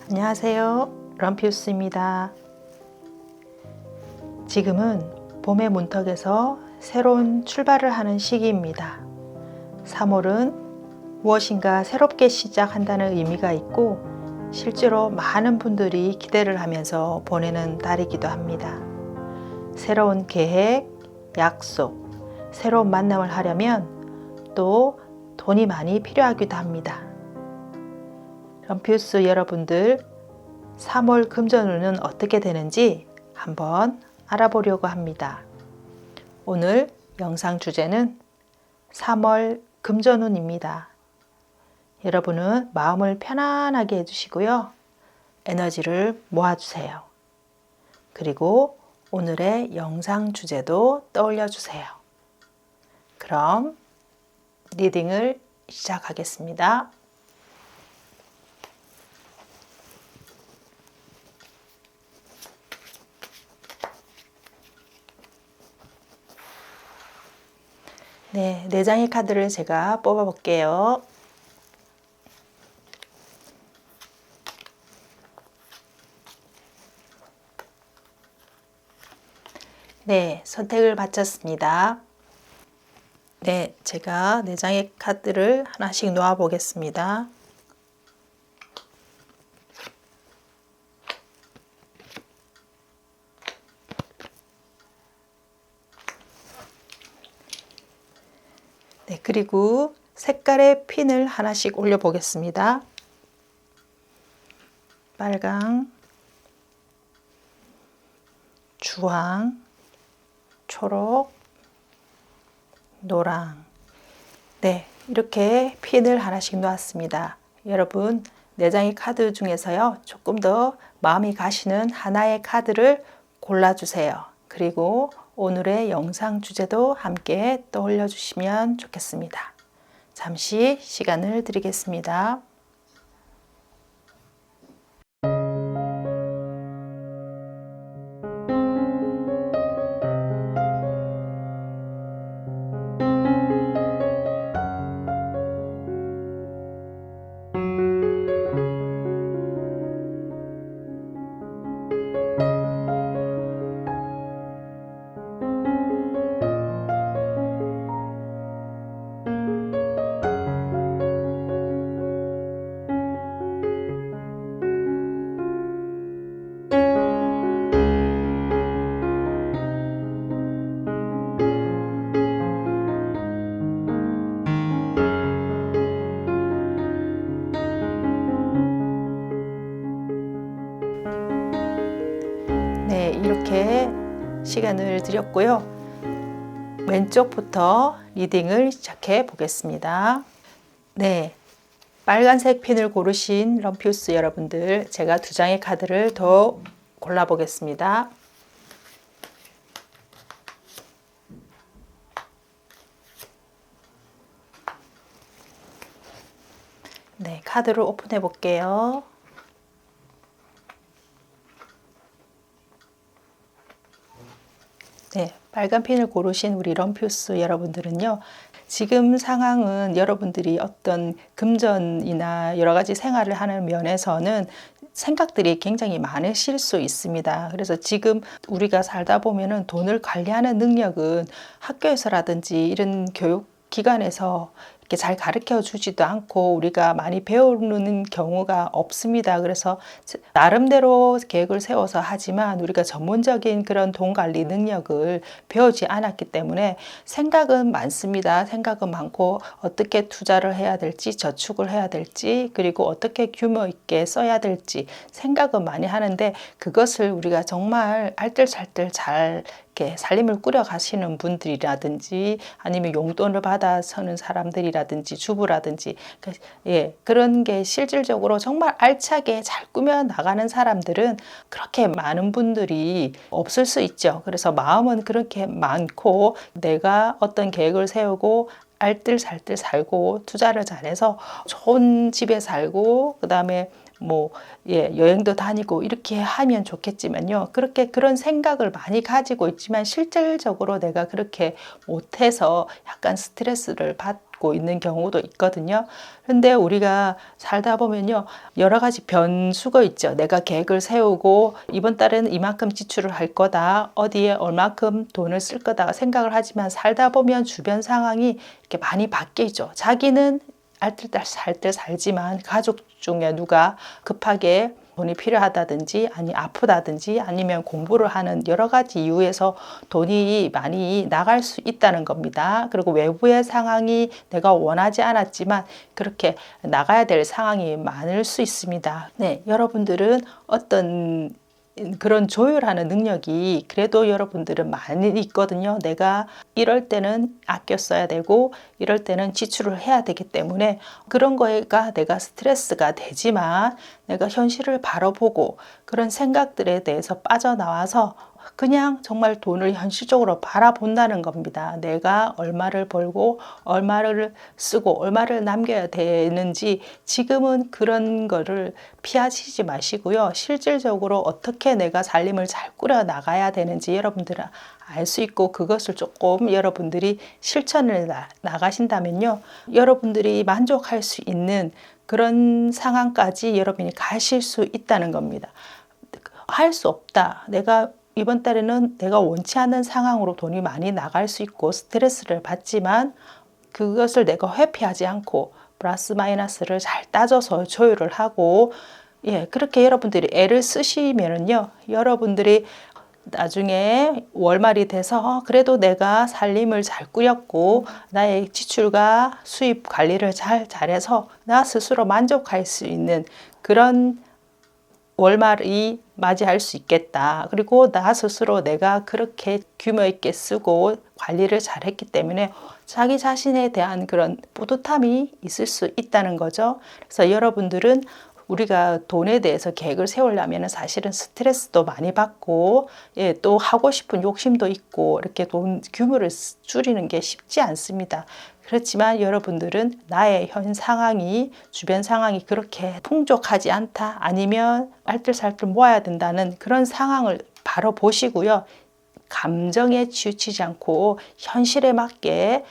안녕하세요. 럼피우스입니다. 지금은 봄의 문턱에서 새로운 출발을 하는 시기입니다. 3월은 무엇인가 새롭게 시작한다는 의미가 있고 실제로 많은 분들이 기대를 하면서 보내는 달이기도 합니다. 새로운 계획, 약속, 새로운 만남을 하려면 또 돈이 많이 필요하기도 합니다. 럼피우스 여러분들 3월 금전운은 어떻게 되는지 한번 알아보려고 합니다. 오늘 영상 주제는 3월 금전운입니다. 여러분은 마음을 편안하게 해주시고요. 에너지를 모아주세요. 그리고 오늘의 영상 주제도 떠올려 주세요. 그럼 리딩을 시작하겠습니다. 네, 4장의 카드를 제가 뽑아 볼게요. 네, 선택을 마쳤습니다. 네, 제가 4장의 카드를 하나씩 놓아 보겠습니다. 네, 그리고 색깔의 핀을 하나씩 올려 보겠습니다. 빨강, 주황, 초록, 노랑. 네, 이렇게 핀을 하나씩 놓았습니다. 여러분, 4장의 카드 중에서요, 조금 더 마음이 가시는 하나의 카드를 골라주세요. 그리고 오늘의 영상 주제도 함께 떠올려 주시면 좋겠습니다. 잠시 시간을 드리겠습니다. 네, 이렇게 시간을 드렸고요. 왼쪽부터 리딩을 시작해 보겠습니다. 네, 빨간색 핀을 고르신 럼피우스 여러분들, 제가 2장의 카드를 더 골라 보겠습니다. 네, 카드를 오픈해 볼게요. 네, 빨간 핀을 고르신 우리 럼피우스 여러분들은요, 지금 상황은 여러분들이 어떤 금전이나 여러 가지 생활을 하는 면에서는 생각들이 굉장히 많으실 수 있습니다. 그래서 지금 우리가 살다 보면은 돈을 관리하는 능력은 학교에서라든지 이런 교육 기관에서 이렇게 잘 가르쳐 주지도 않고 우리가 많이 배우는 경우가 없습니다. 그래서 나름대로 계획을 세워서 하지만 우리가 전문적인 그런 돈 관리 능력을 배우지 않았기 때문에 생각은 많습니다. 생각은 많고 어떻게 투자를 해야 될지, 저축을 해야 될지, 그리고 어떻게 규모 있게 써야 될지 생각은 많이 하는데 그것을 우리가 정말 알뜰살뜰 잘 이렇게 살림을 꾸려 가시는 분들이라든지 아니면 용돈을 받아 서는 사람들이라든지 주부라든지 그런 게 실질적으로 정말 알차게 잘 꾸며 나가는 사람들은 그렇게 많은 분들이 없을 수 있죠. 그래서 마음은 그렇게 많고 내가 어떤 계획을 세우고 알뜰살뜰 살고 투자를 잘해서 좋은 집에 살고 그다음에 여행도 다니고 이렇게 하면 좋겠지만요. 그런 생각을 많이 가지고 있지만 실질적으로 내가 그렇게 못해서 약간 스트레스를 받고 받고 있는 경우도 있거든요. 그런데 우리가 살다 보면요, 여러 가지 변수가 있죠. 내가 계획을 세우고 이번 달에는 이만큼 지출을 할 거다, 어디에 얼마큼 돈을 쓸 거다 생각을 하지만 살다 보면 주변 상황이 이렇게 많이 바뀌죠. 자기는 알뜰살뜰 살지만 가족 중에 누가 급하게 돈이 필요하다든지 아프다든지 아니면 공부를 하는 여러 가지 이유에서 돈이 많이 나갈 수 있다는 겁니다. 그리고 외부의 상황이 내가 원하지 않았지만 그렇게 나가야 될 상황이 많을 수 있습니다. 네, 여러분들은 어떤 그런 조율하는 능력이 그래도 여러분들은 많이 있거든요. 내가 이럴 때는 아껴 써야 되고 이럴 때는 지출을 해야 되기 때문에 그런 거가 내가 스트레스가 되지만 내가 현실을 바라보고 그런 생각들에 대해서 빠져나와서 그냥 정말 돈을 현실적으로 바라본다는 겁니다. 내가 얼마를 벌고 얼마를 쓰고 얼마를 남겨야 되는지 지금은 그런 거를 피하시지 마시고요. 실질적으로 어떻게 내가 살림을 잘 꾸려 나가야 되는지 여러분들은 알 수 있고 그것을 조금 여러분들이 실천을 나가신다면요. 여러분들이 만족할 수 있는 그런 상황까지 여러분이 가실 수 있다는 겁니다. 할 수 없다. 내가 이번 달에는 내가 원치 않는 상황으로 돈이 많이 나갈 수 있고 스트레스를 받지만 그것을 내가 회피하지 않고 플러스 마이너스를 잘 따져서 조율을 하고 그렇게 여러분들이 애를 쓰시면은요, 여러분들이 나중에 월말이 돼서 그래도 내가 살림을 잘 꾸렸고 나의 지출과 수입 관리를 잘해서 나 스스로 만족할 수 있는 그런 월말이 맞이할 수 있겠다. 그리고 나 스스로 내가 그렇게 규모 있게 쓰고 관리를 잘했기 때문에 자기 자신에 대한 그런 뿌듯함이 있을 수 있다는 거죠. 그래서 여러분들은 우리가 돈에 대해서 계획을 세우려면 사실은 스트레스도 많이 받고 또 하고 싶은 욕심도 있고 이렇게 돈 규모를 줄이는 게 쉽지 않습니다. 그렇지만 여러분들은 나의 현 상황이 주변 상황이 그렇게 풍족하지 않다 아니면 알뜰살뜰 모아야 된다는 그런 상황을 바로 보시고요. 감정에 치우치지 않고 현실에 맞게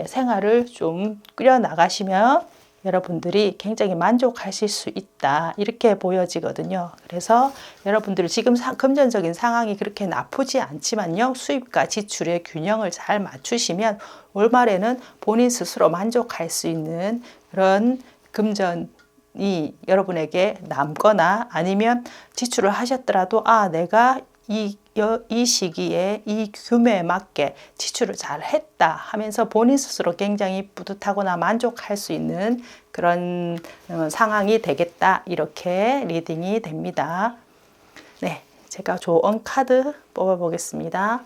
생활을 좀 꾸려 나가시면 여러분들이 굉장히 만족하실 수 있다 이렇게 보여지거든요. 그래서 여러분들이 지금 금전적인 상황이 그렇게 나쁘지 않지만요, 수입과 지출의 균형을 잘 맞추시면 올말에는 본인 스스로 만족할 수 있는 그런 금전이 여러분에게 남거나 아니면 지출을 하셨더라도 내가 이 시기에 이 규모에 맞게 지출을 잘 했다 하면서 본인 스스로 굉장히 뿌듯하거나 만족할 수 있는 그런 상황이 되겠다 이렇게 리딩이 됩니다. 네, 제가 조언 카드 뽑아 보겠습니다.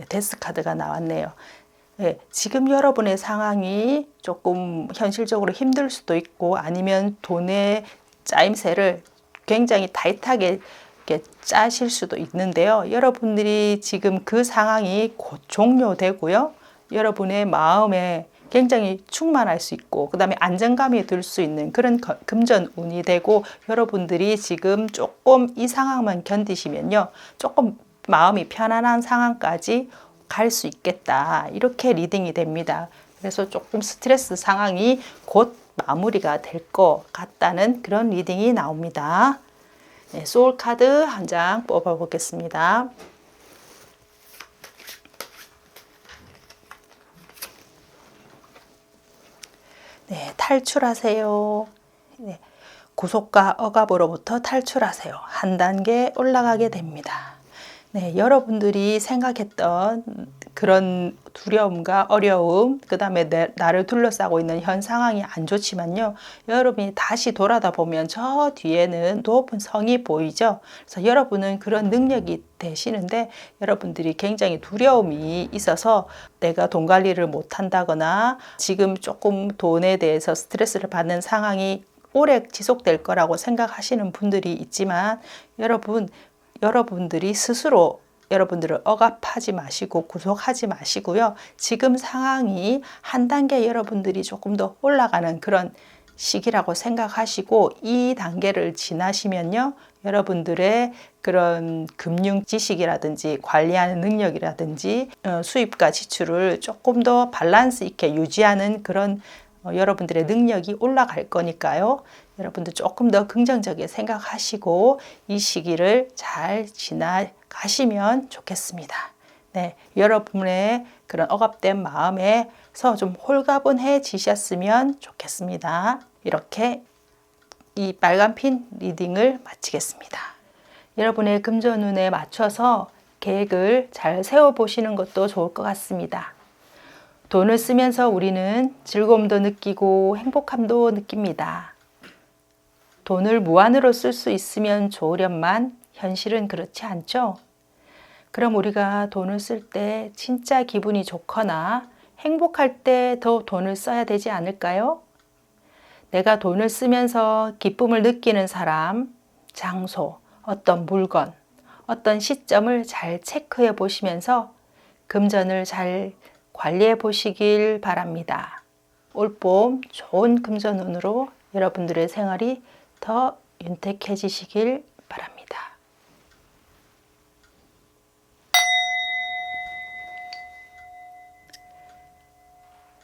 데스 카드가 나왔네요. 지금 여러분의 상황이 조금 현실적으로 힘들 수도 있고 아니면 돈의 짜임새를 굉장히 타이트하게 이렇게 짜실 수도 있는데요. 여러분들이 지금 그 상황이 곧 종료되고요. 여러분의 마음에 굉장히 충만할 수 있고 그 다음에 안정감이 들 수 있는 그런 금전운이 되고 여러분들이 지금 조금 이 상황만 견디시면요. 조금 마음이 편안한 상황까지 갈 수 있겠다 이렇게 리딩이 됩니다. 그래서 조금 스트레스 상황이 곧 마무리가 될 것 같다는 그런 리딩이 나옵니다. 소울 카드 한 장 뽑아 보겠습니다. 탈출하세요. 구속과 억압으로부터 탈출하세요. 한 단계 올라가게 됩니다. 여러분들이 생각했던 그런 두려움과 어려움, 그 다음에 나를 둘러싸고 있는 현 상황이 안 좋지만요. 여러분이 다시 돌아다 보면 저 뒤에는 높은 성이 보이죠. 그래서 여러분은 그런 능력이 되시는데 여러분들이 굉장히 두려움이 있어서 내가 돈 관리를 못한다거나 지금 조금 돈에 대해서 스트레스를 받는 상황이 오래 지속될 거라고 생각하시는 분들이 있지만 여러분들이 스스로 여러분들을 억압하지 마시고 구속하지 마시고요. 지금 상황이 한 단계 여러분들이 조금 더 올라가는 그런 시기라고 생각하시고 이 단계를 지나시면요. 여러분들의 그런 금융 지식이라든지 관리하는 능력이라든지 수입과 지출을 조금 더 밸런스 있게 유지하는 그런 여러분들의 능력이 올라갈 거니까요. 여러분들 조금 더 긍정적이게 생각하시고 이 시기를 잘 지나가시면 좋겠습니다. 네, 여러분의 그런 억압된 마음에서 좀 홀가분해지셨으면 좋겠습니다. 이렇게 이 빨간 핀 리딩을 마치겠습니다. 여러분의 금전운에 맞춰서 계획을 잘 세워보시는 것도 좋을 것 같습니다. 돈을 쓰면서 우리는 즐거움도 느끼고 행복함도 느낍니다. 돈을 무한으로 쓸 수 있으면 좋으련만 현실은 그렇지 않죠? 그럼 우리가 돈을 쓸 때 진짜 기분이 좋거나 행복할 때 더 돈을 써야 되지 않을까요? 내가 돈을 쓰면서 기쁨을 느끼는 사람, 장소, 어떤 물건, 어떤 시점을 잘 체크해 보시면서 금전을 잘 관리해 보시길 바랍니다. 올봄 좋은 금전운으로 여러분들의 생활이 더 윤택해지시길 바랍니다.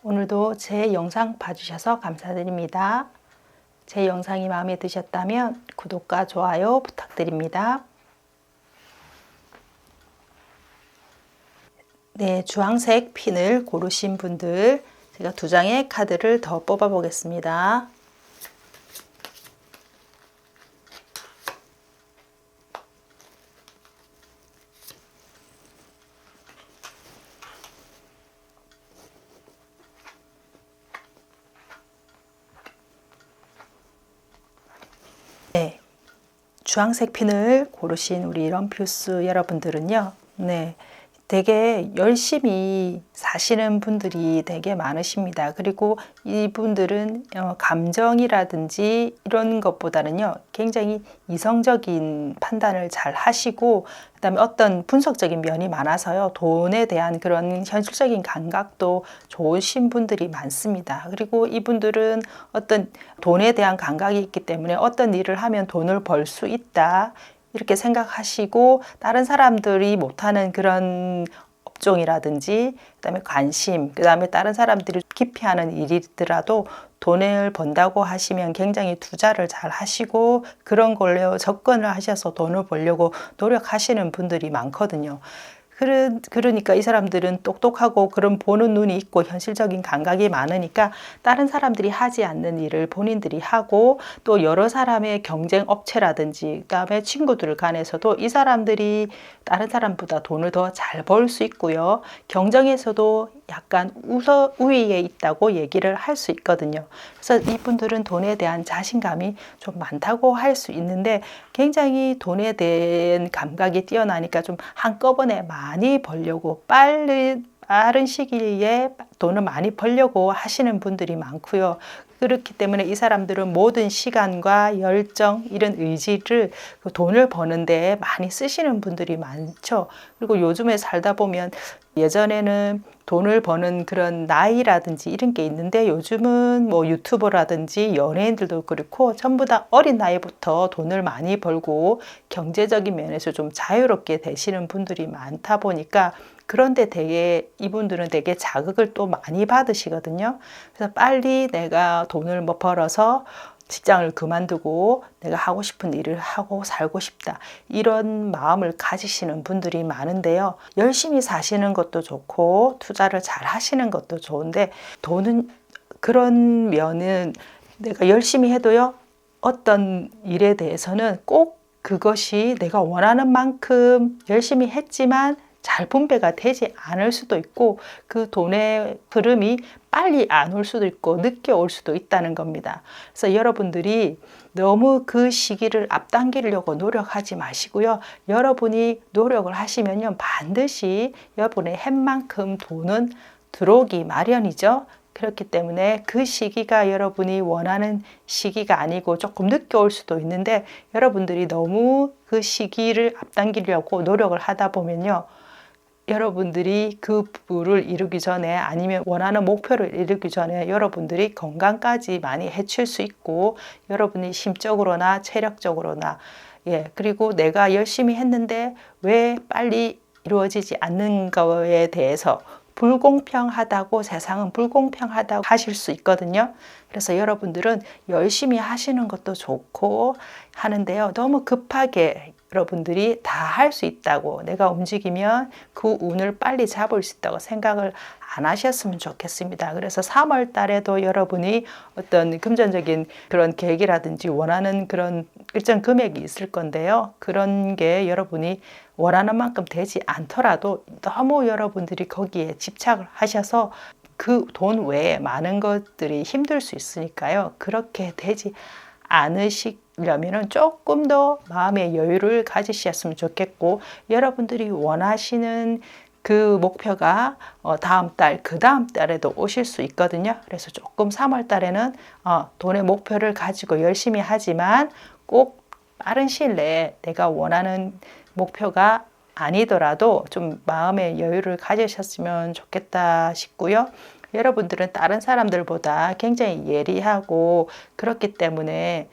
오늘도 제 영상 봐주셔서 감사드립니다. 제 영상이 마음에 드셨다면 구독과 좋아요 부탁드립니다. 네, 주황색 핀을 고르신 분들 제가 2장의 카드를 더 뽑아 보겠습니다. 네, 주황색 핀을 고르신 우리 럼퓨스 여러분들은요. 네, 되게 열심히 사시는 분들이 되게 많으십니다. 그리고 이분들은 감정이라든지 이런 것보다는요, 굉장히 이성적인 판단을 잘 하시고, 그다음에 어떤 분석적인 면이 많아서요, 돈에 대한 그런 현실적인 감각도 좋으신 분들이 많습니다. 그리고 이분들은 어떤 돈에 대한 감각이 있기 때문에 어떤 일을 하면 돈을 벌 수 있다. 이렇게 생각하시고 다른 사람들이 못하는 그런 업종이라든지 그다음에 관심, 그다음에 다른 사람들이 기피하는 일이더라도 돈을 번다고 하시면 굉장히 투자를 잘 하시고 그런 걸로 접근을 하셔서 돈을 벌려고 노력하시는 분들이 많거든요. 그러니까 이 사람들은 똑똑하고 그런 보는 눈이 있고 현실적인 감각이 많으니까 다른 사람들이 하지 않는 일을 본인들이 하고 또 여러 사람의 경쟁 업체라든지 그다음에 친구들 간에서도 이 사람들이 다른 사람보다 돈을 더 잘 벌 수 있고요. 경쟁에서도 약간 우위에 있다고 얘기를 할 수 있거든요. 그래서 이분들은 돈에 대한 자신감이 좀 많다고 할 수 있는데 굉장히 돈에 대한 감각이 뛰어나니까 좀 한꺼번에 많이 벌려고 빠른 시기에 돈을 많이 벌려고 하시는 분들이 많고요. 그렇기 때문에 이 사람들은 모든 시간과 열정, 이런 의지를 그 돈을 버는 데 많이 쓰시는 분들이 많죠. 그리고 요즘에 살다 보면 예전에는 돈을 버는 그런 나이라든지 이런 게 있는데 요즘은 뭐 유튜버라든지 연예인들도 그렇고 전부 다 어린 나이부터 돈을 많이 벌고 경제적인 면에서 좀 자유롭게 되시는 분들이 많다 보니까 그런데 이분들은 되게 자극을 또 많이 받으시거든요. 그래서 빨리 내가 돈을 뭐 벌어서 직장을 그만두고 내가 하고 싶은 일을 하고 살고 싶다. 이런 마음을 가지시는 분들이 많은데요. 열심히 사시는 것도 좋고 투자를 잘 하시는 것도 좋은데 돈은 그런 면은 내가 열심히 해도요. 어떤 일에 대해서는 꼭 그것이 내가 원하는 만큼 열심히 했지만 잘 분배가 되지 않을 수도 있고 그 돈의 흐름이 빨리 안 올 수도 있고 늦게 올 수도 있다는 겁니다. 그래서 여러분들이 너무 그 시기를 앞당기려고 노력하지 마시고요. 여러분이 노력을 하시면요. 반드시 여러분의 햇만큼 돈은 들어오기 마련이죠. 그렇기 때문에 그 시기가 여러분이 원하는 시기가 아니고 조금 늦게 올 수도 있는데 여러분들이 너무 그 시기를 앞당기려고 노력을 하다 보면요. 여러분들이 그 부를 이루기 전에 아니면 원하는 목표를 이루기 전에 여러분들이 건강까지 많이 해칠 수 있고 여러분이 심적으로나 체력적으로나 그리고 내가 열심히 했는데 왜 빨리 이루어지지 않는 거에 대해서 불공평하다고 세상은 불공평하다고 하실 수 있거든요. 그래서 여러분들은 열심히 하시는 것도 좋고 하는데요. 너무 급하게 여러분들이 다 할 수 있다고 내가 움직이면 그 운을 빨리 잡을 수 있다고 생각을 안 하셨으면 좋겠습니다. 그래서 3월 달에도 여러분이 어떤 금전적인 그런 계획이라든지 원하는 그런 일정 금액이 있을 건데요. 그런 게 여러분이 원하는 만큼 되지 않더라도 너무 여러분들이 거기에 집착을 하셔서 그 돈 외에 많은 것들이 힘들 수 있으니까요. 그렇게 되지 않으시려면 조금 더 마음의 여유를 가지셨으면 좋겠고 여러분들이 원하시는 그 목표가 다음 달, 그 다음 달에도 오실 수 있거든요. 그래서 조금 3월 달에는 돈의 목표를 가지고 열심히 하지만 꼭 빠른 시일 내에 내가 원하는 목표가 아니더라도 좀 마음의 여유를 가지셨으면 좋겠다 싶고요. 여러분들은 다른 사람들보다 굉장히 예리하고 그렇기 때문에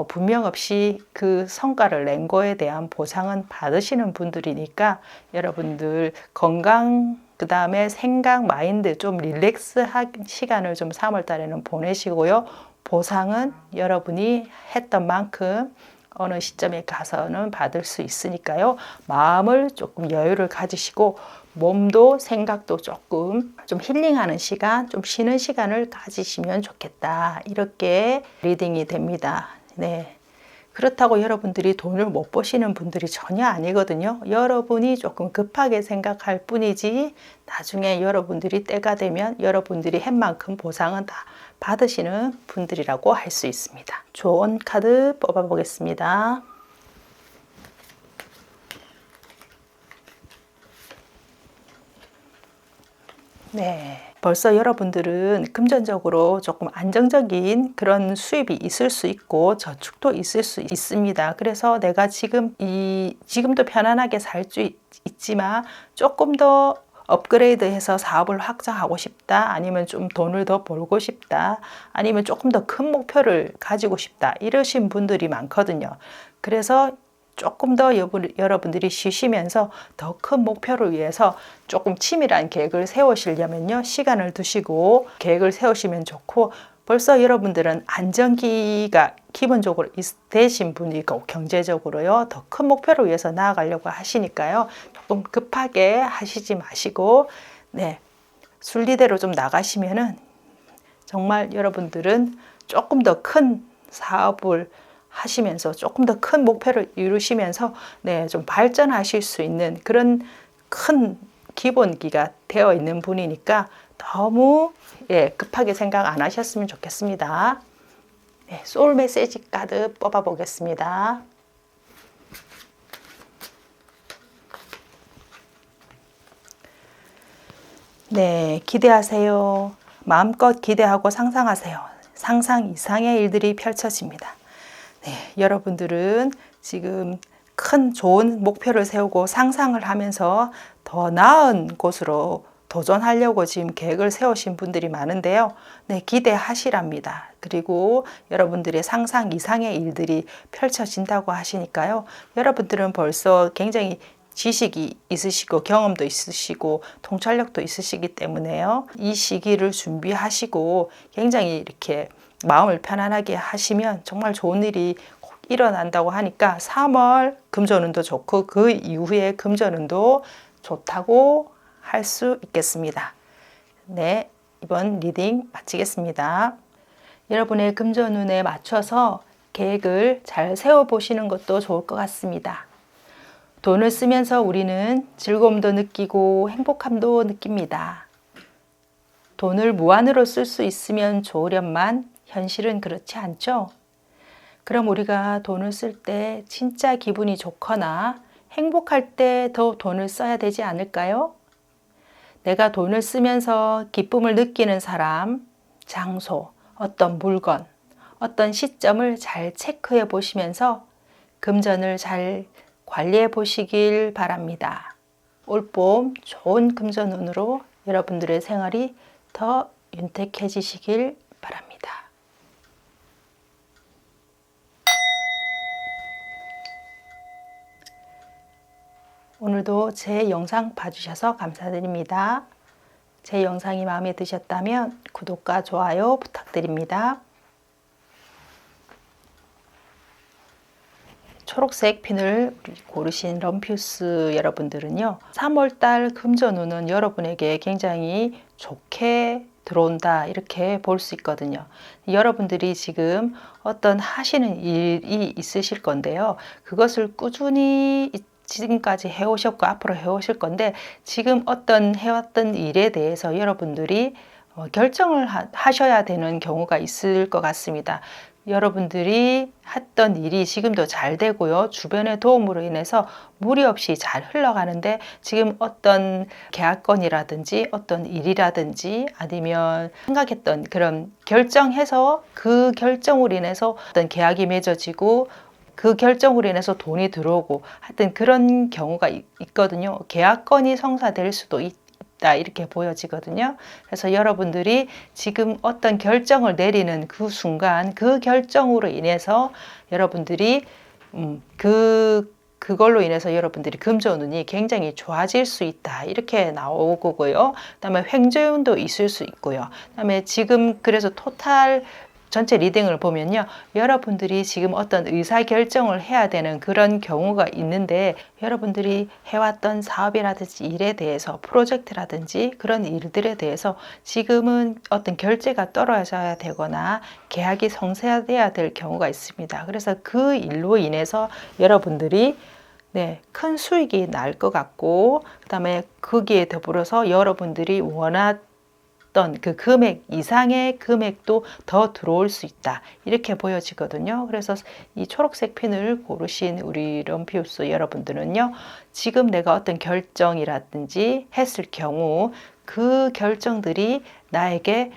분명 없이 그 성과를 낸 거에 대한 보상은 받으시는 분들이니까 여러분들 건강 그 다음에 생각 마인드 좀 릴렉스한 시간을 좀 3월 달에는 보내시고요. 보상은 여러분이 했던 만큼 어느 시점에 가서는 받을 수 있으니까요. 마음을 조금 여유를 가지시고 몸도 생각도 조금 좀 힐링하는 시간, 좀 쉬는 시간을 가지시면 좋겠다. 이렇게 리딩이 됩니다. 네. 그렇다고 여러분들이 돈을 못 버시는 분들이 전혀 아니거든요. 여러분이 조금 급하게 생각할 뿐이지 나중에 여러분들이 때가 되면 여러분들이 한 만큼 보상은 다 받으시는 분들이라고 할 수 있습니다. 좋은 카드 뽑아보겠습니다. 네. 벌써 여러분들은 금전적으로 조금 안정적인 그런 수입이 있을 수 있고 저축도 있을 수 있습니다. 그래서 내가 지금도 편안하게 살 수 있지만 조금 더 업그레이드해서 사업을 확장하고 싶다. 아니면 좀 돈을 더 벌고 싶다. 아니면 조금 더 큰 목표를 가지고 싶다. 이러신 분들이 많거든요. 그래서 조금 더 여러분들이 쉬시면서 더 큰 목표를 위해서 조금 치밀한 계획을 세우시려면요. 시간을 두시고 계획을 세우시면 좋고 벌써 여러분들은 안정기가 기본적으로 되신 분이고 경제적으로요. 더 큰 목표를 위해서 나아가려고 하시니까요. 조금 급하게 하시지 마시고 순리대로 좀 나가시면은 정말 여러분들은 조금 더 큰 사업을 하시면서 조금 더 큰 목표를 이루시면서 좀 발전하실 수 있는 그런 큰 기본기가 되어 있는 분이니까 너무 급하게 생각 안 하셨으면 좋겠습니다. 소울 메시지 카드 뽑아 보겠습니다. 기대하세요. 마음껏 기대하고 상상하세요. 상상 이상의 일들이 펼쳐집니다. 여러분들은 지금 큰 좋은 목표를 세우고 상상을 하면서 더 나은 곳으로 도전하려고 지금 계획을 세우신 분들이 많은데요. 기대하시랍니다. 그리고 여러분들의 상상 이상의 일들이 펼쳐진다고 하시니까요. 여러분들은 벌써 굉장히 지식이 있으시고 경험도 있으시고 통찰력도 있으시기 때문에요. 이 시기를 준비하시고 굉장히 이렇게 마음을 편안하게 하시면 정말 좋은 일이 꼭 일어난다고 하니까 3월 금전운도 좋고 그 이후에 금전운도 좋다고 할 수 있겠습니다. 이번 리딩 마치겠습니다. 여러분의 금전운에 맞춰서 계획을 잘 세워보시는 것도 좋을 것 같습니다. 돈을 쓰면서 우리는 즐거움도 느끼고 행복함도 느낍니다. 돈을 무한으로 쓸 수 있으면 좋으련만 현실은 그렇지 않죠? 그럼 우리가 돈을 쓸 때 진짜 기분이 좋거나 행복할 때 더 돈을 써야 되지 않을까요? 내가 돈을 쓰면서 기쁨을 느끼는 사람, 장소, 어떤 물건, 어떤 시점을 잘 체크해 보시면서 금전을 잘 관리해 보시길 바랍니다. 올봄 좋은 금전운으로 여러분들의 생활이 더 윤택해지시길 바랍니다. 오늘도 제 영상 봐주셔서 감사드립니다. 제 영상이 마음에 드셨다면 구독과 좋아요 부탁드립니다. 초록색 핀을 고르신 럼퓨스 여러분들은요, 3월달 금전운은 여러분에게 굉장히 좋게 들어온다 이렇게 볼 수 있거든요. 여러분들이 지금 어떤 하시는 일이 있으실 건데요, 그것을 꾸준히 지금까지 해오셨고 앞으로 해오실 건데, 지금 어떤 해왔던 일에 대해서 여러분들이 결정을 하셔야 되는 경우가 있을 것 같습니다. 여러분들이 했던 일이 지금도 잘 되고요, 주변의 도움으로 인해서 무리 없이 잘 흘러가는데, 지금 어떤 계약건이라든지 어떤 일이라든지 아니면 생각했던 그런 결정해서 그 결정으로 인해서 어떤 계약이 맺어지고 그 결정으로 인해서 돈이 들어오고 하여튼 그런 경우가 있거든요. 계약건이 성사될 수도 있다 이렇게 보여지거든요. 그래서 여러분들이 지금 어떤 결정을 내리는 그 순간, 그 결정으로 인해서 여러분들이 그걸로 인해서 여러분들이 금전운이 굉장히 좋아질 수 있다 이렇게 나오고요. 그다음에 횡재운도 있을 수 있고요. 그다음에 지금 그래서 토탈 전체 리딩을 보면요, 여러분들이 지금 어떤 의사결정을 해야 되는 그런 경우가 있는데, 여러분들이 해왔던 사업이라든지 일에 대해서, 프로젝트라든지 그런 일들에 대해서 지금은 어떤 결제가 떨어져야 되거나 계약이 성사돼야 될 경우가 있습니다. 그래서 그 일로 인해서 여러분들이 큰 수익이 날 것 같고, 그 다음에 거기에 더불어서 여러분들이 원하던 그 금액 이상의 금액도 더 들어올 수 있다 이렇게 보여지거든요. 그래서 이 초록색 핀을 고르신 우리 럼퓨스 여러분들은요, 지금 내가 어떤 결정이라든지 했을 경우 그 결정들이 나에게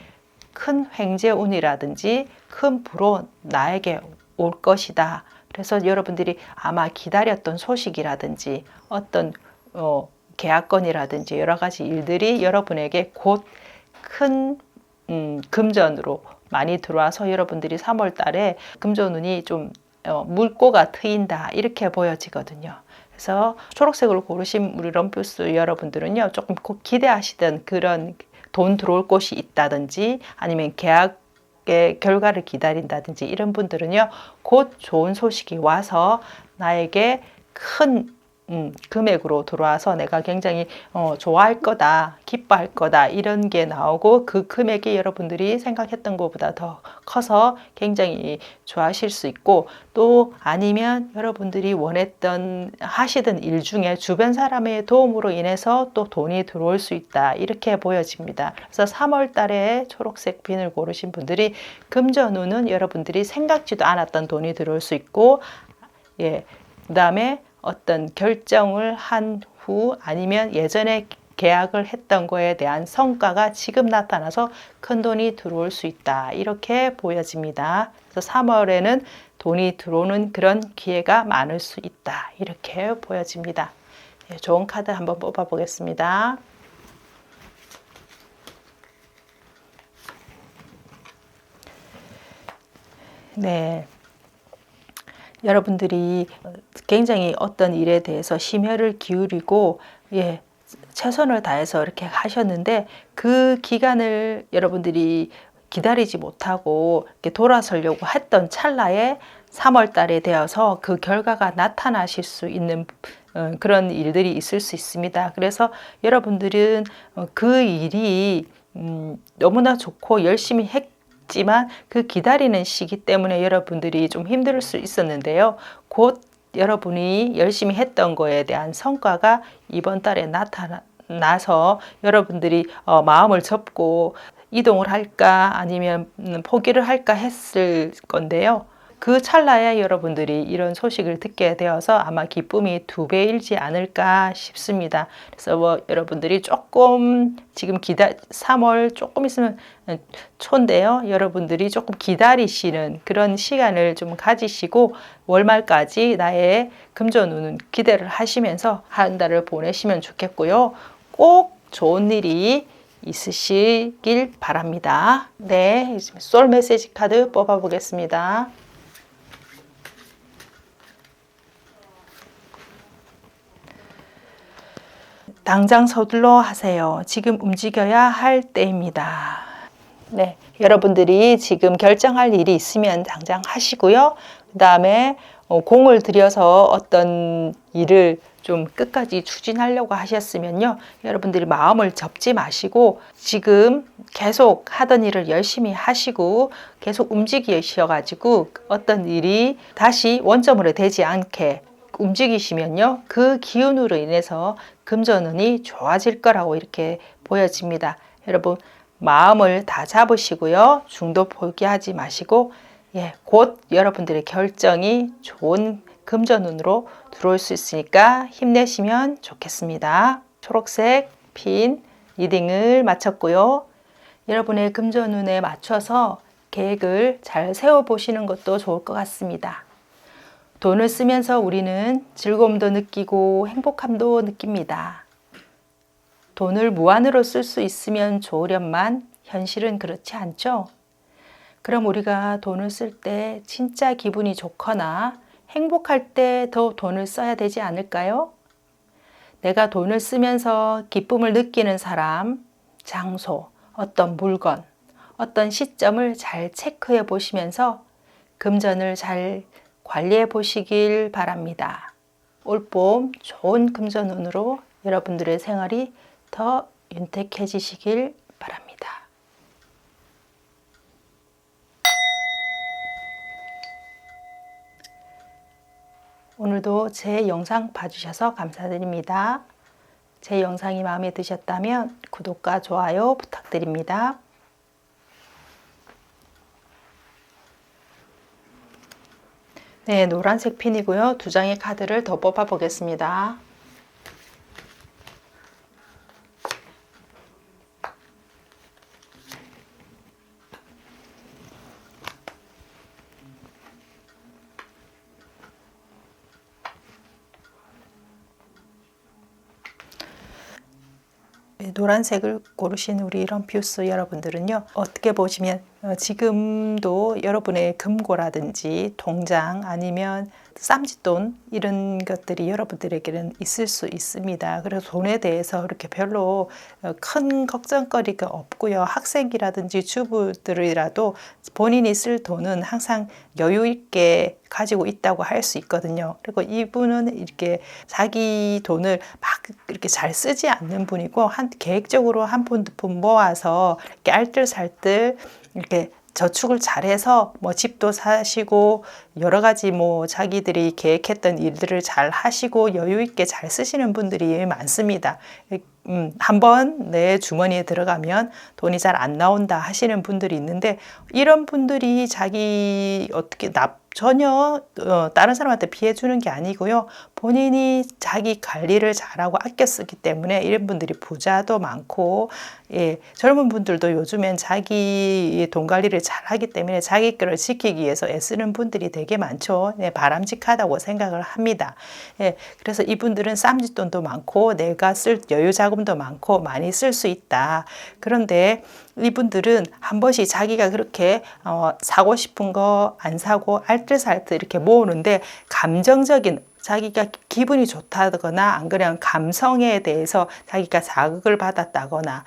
큰 횡재운이라든지 큰 불로 나에게 올 것이다. 그래서 여러분들이 아마 기다렸던 소식이라든지 어떤 계약건이라든지 여러 가지 일들이 여러분에게 곧 큰 금전으로 많이 들어와서 여러분들이 3월 달에 금전운이 좀 물꼬가 트인다 이렇게 보여지거든요. 그래서 초록색으로 고르신 우리 럼퓨스 여러분들은요, 조금 꼭 기대하시던 그런 돈 들어올 곳이 있다든지 아니면 계약의 결과를 기다린다든지 이런 분들은요, 곧 좋은 소식이 와서 나에게 큰 금액으로 들어와서 내가 굉장히 좋아할 거다, 기뻐할 거다 이런 게 나오고, 그 금액이 여러분들이 생각했던 것보다 더 커서 굉장히 좋아하실 수 있고, 또 아니면 여러분들이 원했던 하시던 일 중에 주변 사람의 도움으로 인해서 또 돈이 들어올 수 있다 이렇게 보여집니다. 그래서 3월 달에 초록색 핀을 고르신 분들이 금전운은 여러분들이 생각지도 않았던 돈이 들어올 수 있고, 그 다음에 어떤 결정을 한 후 아니면 예전에 계약을 했던 거에 대한 성과가 지금 나타나서 큰 돈이 들어올 수 있다 이렇게 보여집니다. 그래서 3월에는 돈이 들어오는 그런 기회가 많을 수 있다 이렇게 보여집니다. 좋은 카드 한번 뽑아 보겠습니다. 네. 여러분들이 굉장히 어떤 일에 대해서 심혈을 기울이고 최선을 다해서 이렇게 하셨는데, 그 기간을 여러분들이 기다리지 못하고 이렇게 돌아서려고 했던 찰나에 3월 달에 되어서 그 결과가 나타나실 수 있는 그런 일들이 있을 수 있습니다. 그래서 여러분들은 그 일이 너무나 좋고 열심히 했지만 그 기다리는 시기 때문에 여러분들이 좀 힘들 수 있었는데요. 곧 여러분이 열심히 했던 거에 대한 성과가 이번 달에 나타나서 여러분들이 마음을 접고 이동을 할까 아니면 포기를 할까 했을 건데요. 그 찰나에 여러분들이 이런 소식을 듣게 되어서 아마 기쁨이 2배일지 않을까 싶습니다. 그래서 뭐 여러분들이 조금 지금 3월 조금 있으면 초인데요. 여러분들이 조금 기다리시는 그런 시간을 좀 가지시고 월말까지 나의 금전운은 기대를 하시면서 한 달을 보내시면 좋겠고요. 꼭 좋은 일이 있으시길 바랍니다. 네, 솔 메시지 카드 뽑아 보겠습니다. 당장 서둘러 하세요. 지금 움직여야 할 때입니다. 네, 여러분들이 지금 결정할 일이 있으면 당장 하시고요. 그 다음에 공을 들여서 어떤 일을 좀 끝까지 추진하려고 하셨으면요. 여러분들이 마음을 접지 마시고 지금 계속 하던 일을 열심히 하시고 계속 움직이셔가지고 어떤 일이 다시 원점으로 되지 않게 움직이시면요. 그 기운으로 인해서 금전운이 좋아질 거라고 이렇게 보여집니다. 여러분 마음을 다 잡으시고요. 중도 포기하지 마시고 곧 여러분들의 결정이 좋은 금전운으로 들어올 수 있으니까 힘내시면 좋겠습니다. 초록색 핀 리딩을 마쳤고요. 여러분의 금전운에 맞춰서 계획을 잘 세워보시는 것도 좋을 것 같습니다. 돈을 쓰면서 우리는 즐거움도 느끼고 행복함도 느낍니다. 돈을 무한으로 쓸 수 있으면 좋으련만 현실은 그렇지 않죠? 그럼 우리가 돈을 쓸 때 진짜 기분이 좋거나 행복할 때 더 돈을 써야 되지 않을까요? 내가 돈을 쓰면서 기쁨을 느끼는 사람, 장소, 어떤 물건, 어떤 시점을 잘 체크해 보시면서 금전을 잘 관리해 보시길 바랍니다. 올봄 좋은 금전운으로 여러분들의 생활이 더 윤택해지시길 바랍니다. 오늘도 제 영상 봐주셔서 감사드립니다. 제 영상이 마음에 드셨다면 구독과 좋아요 부탁드립니다. 네, 노란색 핀이고요. 2장의 카드를 더 뽑아 보겠습니다. 노란색을 고르신 우리 럼피우스 여러분들은요, 어떻게 보시면 지금도 여러분의 금고라든지 통장 아니면 쌈짓돈 이런 것들이 여러분들에게는 있을 수 있습니다. 그래서 돈에 대해서 그렇게 별로 큰 걱정거리가 없고요. 학생이라든지 주부들이라도 본인이 쓸 돈은 항상 여유 있게 가지고 있다고 할 수 있거든요. 그리고 이분은 이렇게 자기 돈을 막 이렇게 잘 쓰지 않는 분이고 계획적으로 한 푼 두 푼 모아서 이렇게 알뜰살뜰 이렇게 저축을 잘해서 뭐 집도 사시고 여러 가지 뭐 자기들이 계획했던 일들을 잘 하시고 여유 있게 잘 쓰시는 분들이 많습니다. 한번 내 주머니에 들어가면 돈이 잘 안 나온다 하시는 분들이 있는데 이런 분들이 자기 어떻게 전혀 다른 사람한테 피해 주는 게 아니고요. 본인이 자기 관리를 잘하고 아껴 쓰기 때문에 이런 분들이 부자도 많고 젊은 분들도 요즘엔 자기 돈 관리를 잘하기 때문에 자기 거를 지키기 위해서 애쓰는 분들이 되게 많죠. 바람직하다고 생각을 합니다. 그래서 이분들은 쌈짓돈도 많고 내가 쓸 여유 자금도 많고 많이 쓸 수 있다. 그런데 이분들은 한 번씩 자기가 그렇게 사고 싶은 거 안 사고 알뜰살뜰 이렇게 모으는데 감정적인 자기가 기분이 좋다거나 안 그러면 감성에 대해서 자기가 자극을 받았다거나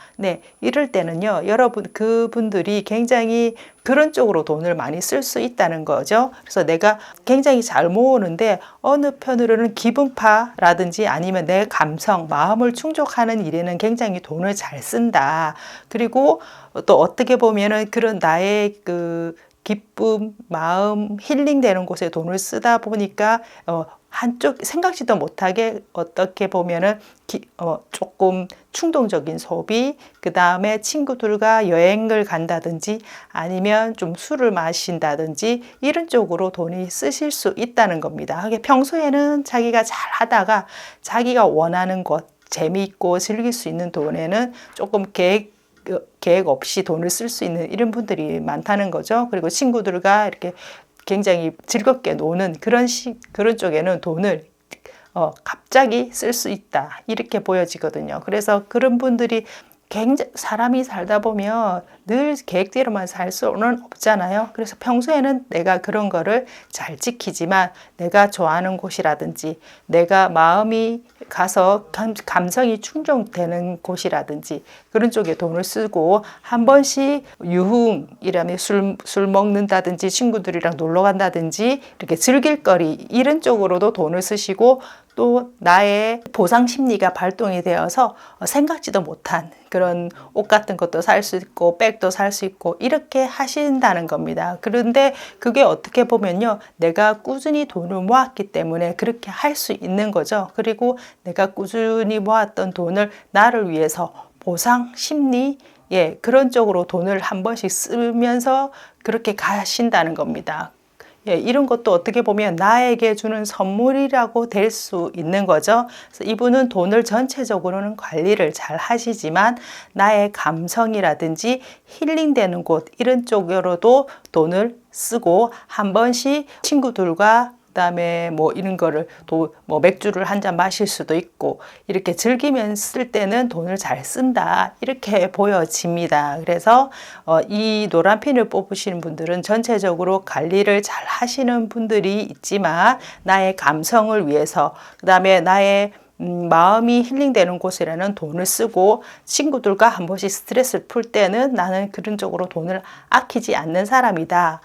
이럴 때는요 여러분 그분들이 굉장히 그런 쪽으로 돈을 많이 쓸 수 있다는 거죠. 그래서 내가 굉장히 잘 모으는데 어느 편으로는 기분파라든지 아니면 내 감성, 마음을 충족하는 일에는 굉장히 돈을 잘 쓴다. 그리고 또 어떻게 보면은 그런 나의 그 기쁨, 마음, 힐링되는 곳에 돈을 쓰다 보니까 한쪽 생각지도 못하게 어떻게 보면은 조금 충동적인 소비, 그 다음에 친구들과 여행을 간다든지 아니면 좀 술을 마신다든지 이런 쪽으로 돈이 쓰실 수 있다는 겁니다. 평소에는 자기가 잘 하다가 자기가 원하는 것, 재미있고 즐길 수 있는 돈에는 조금 계획 없이 돈을 쓸 수 있는 이런 분들이 많다는 거죠. 그리고 친구들과 이렇게 굉장히 즐겁게 노는 그런 쪽에는 돈을 갑자기 쓸 수 있다 이렇게 보여지거든요. 그래서 그런 분들이 사람이 살다 보면 늘 계획대로만 살 수는 없잖아요. 그래서 평소에는 내가 그런 거를 잘 지키지만 내가 좋아하는 곳이라든지 내가 마음이 가서 감성이 충족되는 곳이라든지 그런 쪽에 돈을 쓰고 한 번씩 유흥이라면 술 먹는다든지 친구들이랑 놀러 간다든지 이렇게 즐길 거리 이런 쪽으로도 돈을 쓰시고 또 나의 보상 심리가 발동이 되어서 생각지도 못한 그런 옷 같은 것도 살 수 있고 백도 살 수 있고 이렇게 하신다는 겁니다. 그런데 그게 어떻게 보면요, 내가 꾸준히 돈을 모았기 때문에 그렇게 할 수 있는 거죠. 그리고 내가 꾸준히 모았던 돈을 나를 위해서 보상 심리 그런 쪽으로 돈을 한 번씩 쓰면서 그렇게 가신다는 겁니다. 이런 것도 어떻게 보면 나에게 주는 선물이라고 될 수 있는 거죠. 그래서 이분은 돈을 전체적으로는 관리를 잘 하시지만 나의 감성이라든지 힐링되는 곳 이런 쪽으로도 돈을 쓰고 한 번씩 친구들과 그다음에 뭐 이런 거를 뭐 맥주를 한 잔 마실 수도 있고 이렇게 즐기면 쓸 때는 돈을 잘 쓴다 이렇게 보여집니다. 그래서 이 노란 핀을 뽑으시는 분들은 전체적으로 관리를 잘 하시는 분들이 있지만 나의 감성을 위해서 그다음에 나의 마음이 힐링되는 곳이라는 돈을 쓰고 친구들과 한 번씩 스트레스를 풀 때는 나는 그런 쪽으로 돈을 아끼지 않는 사람이다.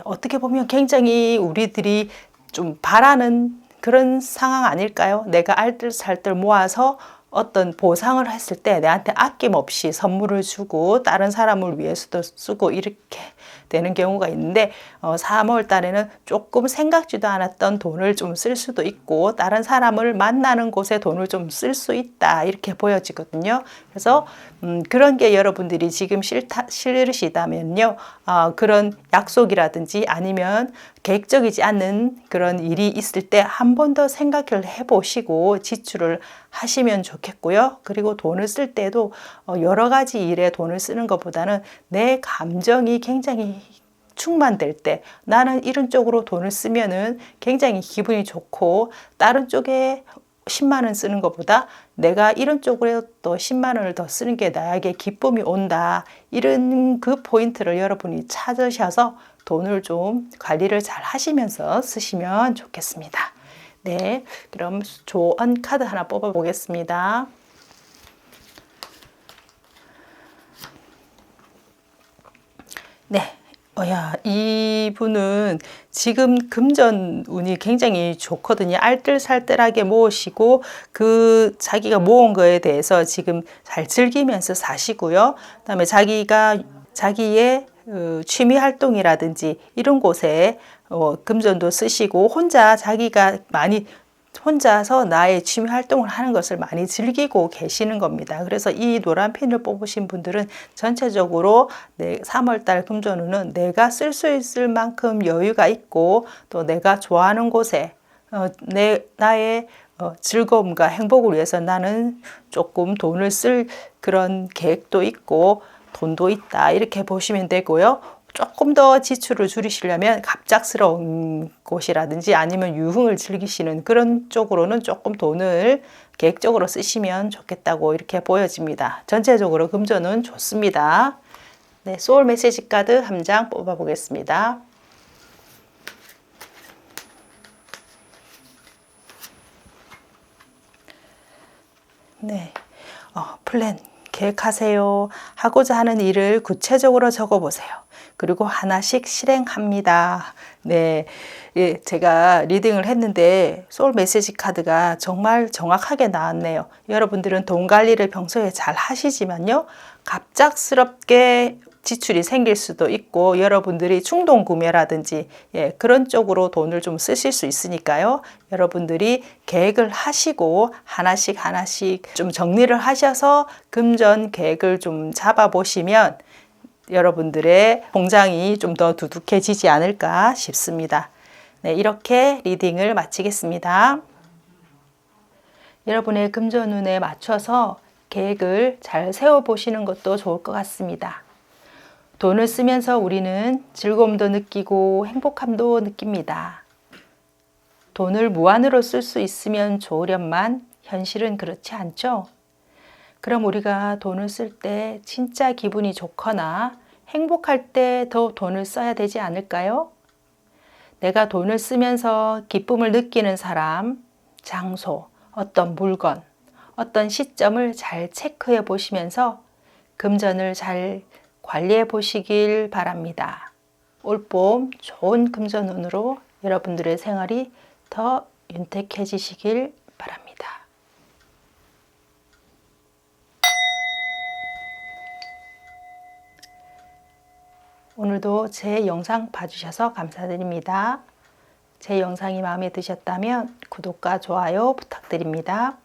어떻게 보면 굉장히 우리들이 좀 바라는 그런 상황 아닐까요? 내가 알뜰살뜰 모아서 어떤 보상을 했을 때 내한테 아낌없이 선물을 주고 다른 사람을 위해서도 쓰고 이렇게 되는 경우가 있는데 3월 달에는 조금 생각지도 않았던 돈을 좀 쓸 수도 있고 다른 사람을 만나는 곳에 돈을 좀 쓸 수 있다 이렇게 보여지거든요. 그래서 그런 게 여러분들이 지금 싫으시다면요, 그런 약속이라든지 아니면 계획적이지 않는 그런 일이 있을 때 한 번 더 생각을 해보시고 지출을 하시면 좋겠고요. 그리고 돈을 쓸 때도 여러 가지 일에 돈을 쓰는 것보다는 내 감정이 굉장히 충만될 때 나는 이런 쪽으로 돈을 쓰면은 굉장히 기분이 좋고 다른 쪽에 10만 원 쓰는 것보다 내가 이런 쪽으로 또 10만 원을 더 쓰는 게 나에게 기쁨이 온다. 이런 그 포인트를 여러분이 찾으셔서 돈을 좀 관리를 잘 하시면서 쓰시면 좋겠습니다. 네, 그럼 조언 카드 하나 뽑아 보겠습니다. 네. 이분은 지금 금전 운이 굉장히 좋거든요. 알뜰살뜰하게 모으시고 자기가 모은 거에 대해서 지금 잘 즐기면서 사시고요. 그다음에 자기의 취미 활동이라든지 이런 곳에 금전도 쓰시고 혼자서 나의 취미 활동을 하는 것을 많이 즐기고 계시는 겁니다. 그래서 이 노란 핀을 뽑으신 분들은 전체적으로 3월달 금전운은 내가 쓸 수 있을 만큼 여유가 있고 또 내가 좋아하는 곳에 나의 즐거움과 행복을 위해서 나는 조금 돈을 쓸 그런 계획도 있고 돈도 있다 이렇게 보시면 되고요. 조금 더 지출을 줄이시려면 갑작스러운 곳이라든지 아니면 유흥을 즐기시는 그런 쪽으로는 조금 돈을 계획적으로 쓰시면 좋겠다고 이렇게 보여집니다. 전체적으로 금전은 좋습니다. 네, 소울 메시지 카드 한 장 뽑아 보겠습니다. 네, 플랜 계획하세요. 하고자 하는 일을 구체적으로 적어보세요. 그리고 하나씩 실행합니다. 네, 제가 리딩을 했는데 소울 메시지 카드가 정말 정확하게 나왔네요. 여러분들은 돈 관리를 평소에 잘 하시지만요, 갑작스럽게 지출이 생길 수도 있고 여러분들이 충동 구매라든지 그런 쪽으로 돈을 좀 쓰실 수 있으니까요. 여러분들이 계획을 하시고 하나씩 좀 정리를 하셔서 금전 계획을 좀 잡아 보시면 여러분들의 통장이 좀 더 두둑해지지 않을까 싶습니다. 네, 이렇게 리딩을 마치겠습니다. 여러분의 금전운에 맞춰서 계획을 잘 세워보시는 것도 좋을 것 같습니다. 돈을 쓰면서 우리는 즐거움도 느끼고 행복함도 느낍니다. 돈을 무한으로 쓸 수 있으면 좋으련만 현실은 그렇지 않죠? 그럼 우리가 돈을 쓸 때 진짜 기분이 좋거나 행복할 때 더 돈을 써야 되지 않을까요? 내가 돈을 쓰면서 기쁨을 느끼는 사람, 장소, 어떤 물건, 어떤 시점을 잘 체크해 보시면서 금전을 잘 관리해 보시길 바랍니다. 올봄 좋은 금전운으로 여러분들의 생활이 더 윤택해지시길 바랍니다. 오늘도 제 영상 봐주셔서 감사드립니다. 제 영상이 마음에 드셨다면 구독과 좋아요 부탁드립니다.